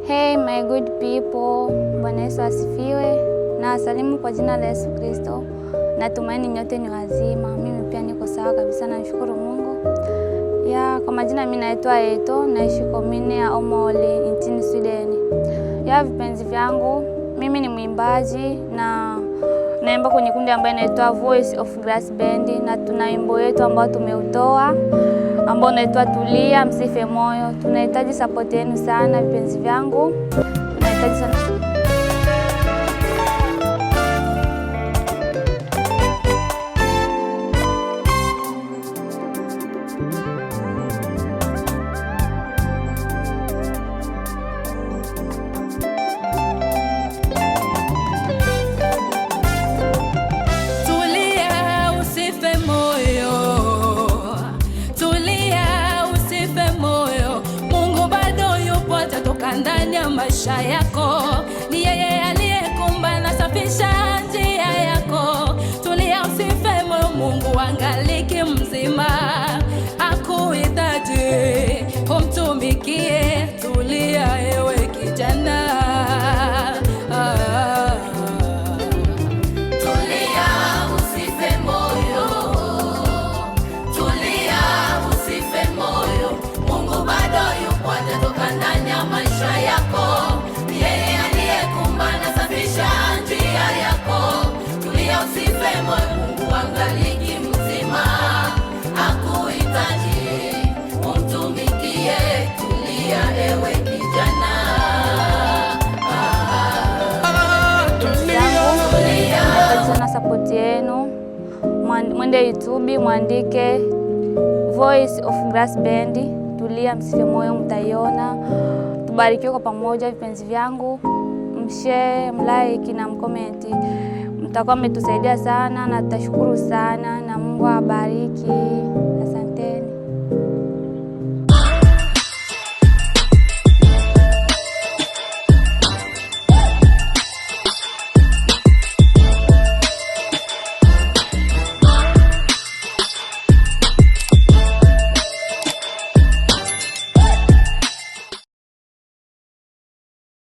Hey my good people, Bwana Yesu asifiwe. Na asalimu kwa jina la Yesu Kristo. Natumaini nyote ni wazima. Mimi pia niko sawa kabisa, nashukuru Mungu. Kwa majina mimi naitwa Eto, naishi komini ya Omoli nchini Sweden. Vipenzi vyangu, mimi ni mwimbaji na naimba kwenye kundi ambayo inaitwa Voice of Grass Band, na tuna wimbo wetu ambao tumeutoa ambao unaitwa Tulia Msife Moyo. Tunahitaji support yenu sana vipenzi vyangu. Tunahitaji sana. Ndani ya maisha yako ni yeye aliyekumba na safisha njia yako. Tulia usife moyo, Mungu angaliki mzima, akuhitaji umtumikie. Tulia ewe kijana, tulia usife moyo, tulia usife moyo, Mungu bado yupo, atatoka ndani ya maisha yako. Yeye aliyekumba na safisha njia yako. Tulia usife moyo, Mungu angaliki mzima, akuhitaji umtumikie. Tulia ewe kijana, Tulia. Support yenu, mwende YouTube mwandike Voice of Grass Band, Tulia Msife Moyo, mtaiona. Tubarikiwe kwa pamoja vipenzi vyangu, mshare, mlike na mkomenti. Mtakuwa mmetusaidia sana na tutashukuru sana, na Mungu awabariki.